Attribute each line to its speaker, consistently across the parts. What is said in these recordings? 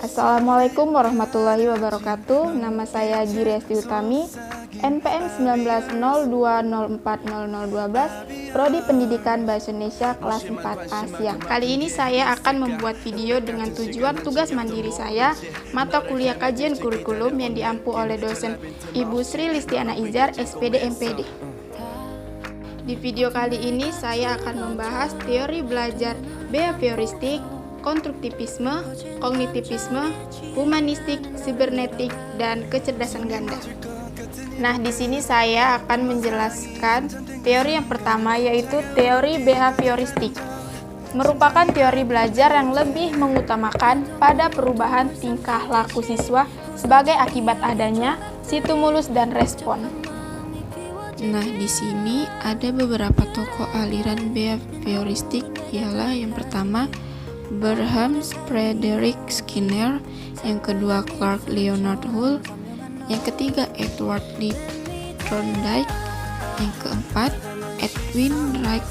Speaker 1: Assalamualaikum warahmatullahi wabarakatuh. Nama saya Giriesti Utami, NPM 1902040012, Prodi Pendidikan Bahasa Indonesia kelas 4A Siang. Kali ini saya akan membuat video dengan tujuan tugas mandiri saya, mata kuliah kajian kurikulum yang diampu oleh dosen Ibu Sri Listiana Izar, SPD MPD. Di video kali ini saya akan membahas teori belajar behavioristik, konstruktivisme, kognitivisme, humanistik, sibernetik, dan kecerdasan ganda. Nah, di sini saya akan menjelaskan teori yang pertama, yaitu teori behavioristik. Merupakan teori belajar yang lebih mengutamakan pada perubahan tingkah laku siswa sebagai akibat adanya stimulus dan respon. Nah, di sini ada beberapa tokoh aliran behavioristik, ialah yang pertama Burnham Frederick Skinner, yang kedua Clark Leonard Hull, yang ketiga Edward Lee Thorndike, yang keempat Edwin Wright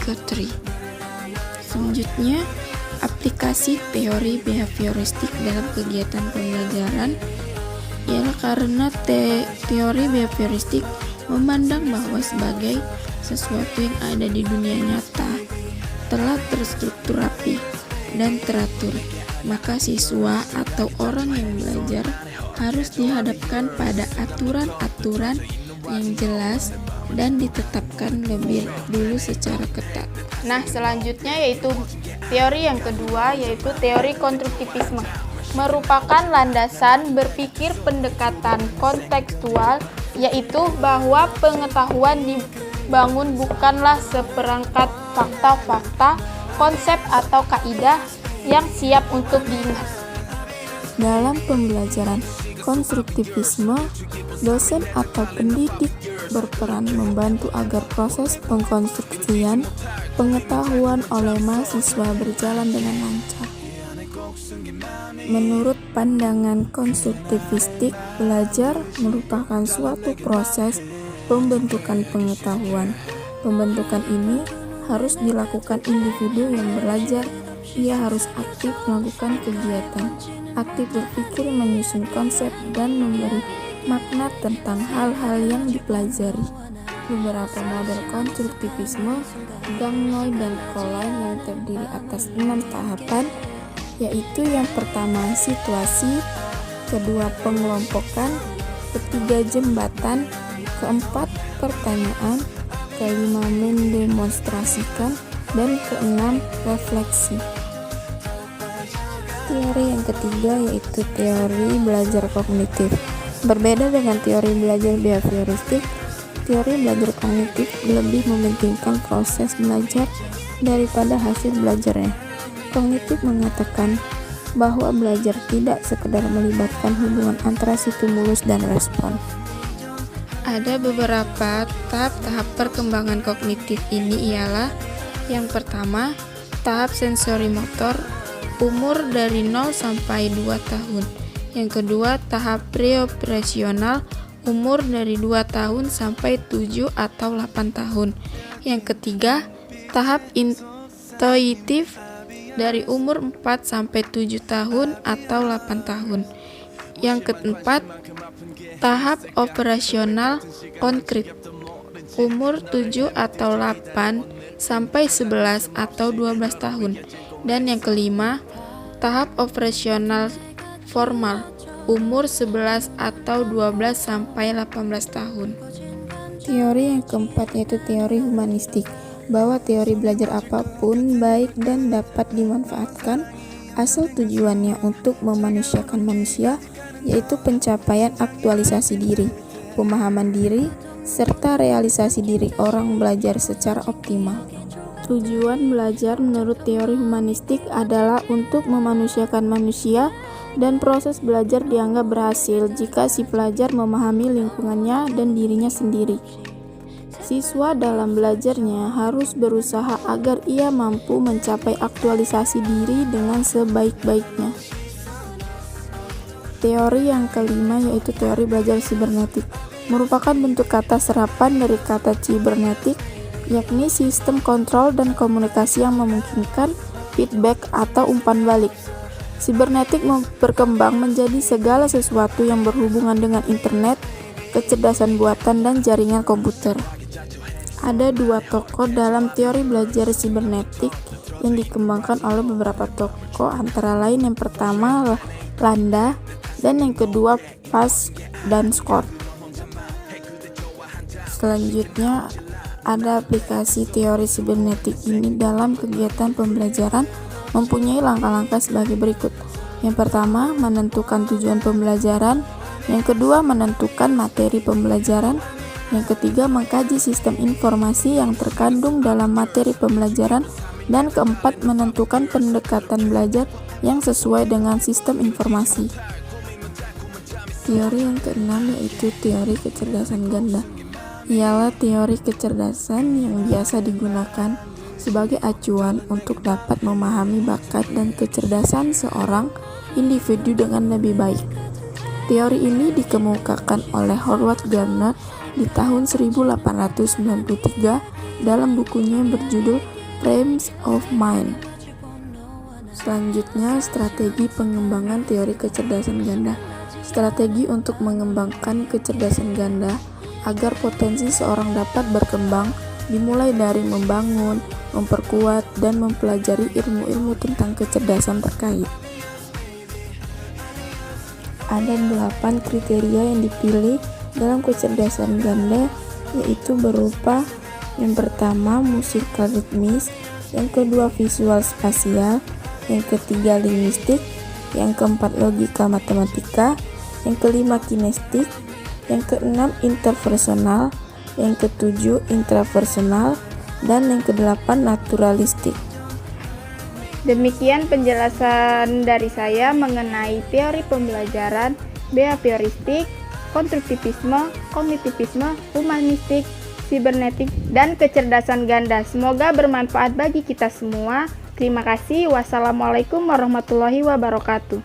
Speaker 1: Guthrie. Selanjutnya, aplikasi teori behavioristik dalam kegiatan pembelajaran ialah karena teori behavioristik memandang bahwa sebagai sesuatu yang ada di dunia nyata telah terstruktur rapi dan teratur, maka siswa atau orang yang belajar harus dihadapkan pada aturan-aturan yang jelas dan ditetapkan lebih dulu secara ketat. Nah, selanjutnya yaitu teori yang kedua, yaitu teori konstruktivisme. Merupakan landasan berpikir pendekatan kontekstual, yaitu bahwa pengetahuan dibangun bukanlah seperangkat fakta-fakta, konsep atau kaidah yang siap untuk diingat. Dalam pembelajaran konstruktivisme, dosen atau pendidik berperan membantu agar proses pengkonstruksian pengetahuan oleh mahasiswa berjalan dengan lancar. Menurut pandangan konstruktivistik, belajar merupakan suatu proses pembentukan pengetahuan. Pembentukan ini harus dilakukan individu yang belajar. Ia harus aktif melakukan kegiatan, aktif berpikir, menyusun konsep, dan memberi makna tentang hal-hal yang dipelajari. Beberapa model konstruktivisme, Gagnoy dan Colline, yang terdiri atas 6 tahapan, yaitu yang pertama situasi, kedua pengelompokan, ketiga jembatan, keempat pertanyaan, kelima mendemonstrasikan, dan keenam refleksi. Teori yang ketiga yaitu teori belajar kognitif. Berbeda dengan teori belajar behavioristik, teori belajar kognitif lebih mementingkan proses belajar daripada hasil belajarnya. Kognitif mengatakan bahwa belajar tidak sekedar melibatkan hubungan antara stimulus dan respon. Ada beberapa tahap perkembangan kognitif ini, ialah yang pertama, tahap sensori motor, umur dari 0 sampai 2 tahun. Yang kedua, tahap preoperasional, umur dari 2 tahun sampai 7 atau 8 tahun. Yang ketiga, tahap intuitif dari umur 4 sampai 7 tahun atau 8 tahun. Yang keempat, tahap operasional konkret, umur 7 atau 8 sampai 11 atau 12 tahun. Dan yang kelima, tahap operasional formal, umur 11 atau 12 sampai 18 tahun. Teori yang keempat yaitu teori humanistik, bahwa teori belajar apapun baik dan dapat dimanfaatkan asal tujuannya untuk memanusiakan manusia, yaitu pencapaian aktualisasi diri, pemahaman diri, serta realisasi diri orang belajar secara optimal. Tujuan belajar menurut teori humanistik adalah untuk memanusiakan manusia, dan proses belajar dianggap berhasil jika si pelajar memahami lingkungannya dan dirinya sendiri. Siswa dalam belajarnya harus berusaha agar ia mampu mencapai aktualisasi diri dengan sebaik-baiknya. Teori yang kelima yaitu teori belajar sibernetik. Merupakan bentuk kata serapan dari kata cibernetik, yakni sistem kontrol dan komunikasi yang memungkinkan feedback atau umpan balik.
Speaker 2: Sibernetik berkembang menjadi segala sesuatu yang berhubungan dengan internet, kecerdasan buatan, dan jaringan komputer. Ada dua tokoh dalam teori belajar sibernetik yang dikembangkan oleh beberapa tokoh, antara lain yang pertama Landa dan yang kedua Fash dan Scott. Selanjutnya ada aplikasi teori sibernetik ini dalam kegiatan pembelajaran mempunyai langkah-langkah sebagai berikut. Yang pertama, menentukan tujuan pembelajaran. Yang kedua, menentukan materi pembelajaran. Yang ketiga, mengkaji sistem informasi yang terkandung dalam materi pembelajaran. Dan keempat, menentukan pendekatan belajar yang sesuai dengan sistem informasi. Teori yang keenam yaitu teori kecerdasan ganda. Ialah teori kecerdasan yang biasa digunakan sebagai acuan untuk dapat memahami bakat dan kecerdasan seorang individu dengan lebih baik. Teori ini dikemukakan oleh Howard Gardner di tahun 1893 dalam bukunya yang berjudul Frames of Mind. Selanjutnya, strategi pengembangan teori kecerdasan ganda. Strategi untuk mengembangkan kecerdasan ganda agar potensi seorang dapat berkembang dimulai dari membangun, memperkuat, dan mempelajari ilmu-ilmu tentang kecerdasan terkait. Ada 8 kriteria yang dipilih dalam kecerdasan ganda, yaitu berupa yang pertama musikal ritmis, yang kedua visual spasial, yang ketiga linguistik, yang keempat logika matematika, yang kelima kinestik, yang keenam interpersonal, yang ketujuh intrapersonal, dan yang kedelapan naturalistik.
Speaker 1: Demikian penjelasan dari saya mengenai teori pembelajaran, behavioristik, konstruktivisme, kognitivisme, humanistik, sibernetik, dan kecerdasan ganda. Semoga bermanfaat bagi kita semua. Terima kasih. Wassalamualaikum warahmatullahi wabarakatuh.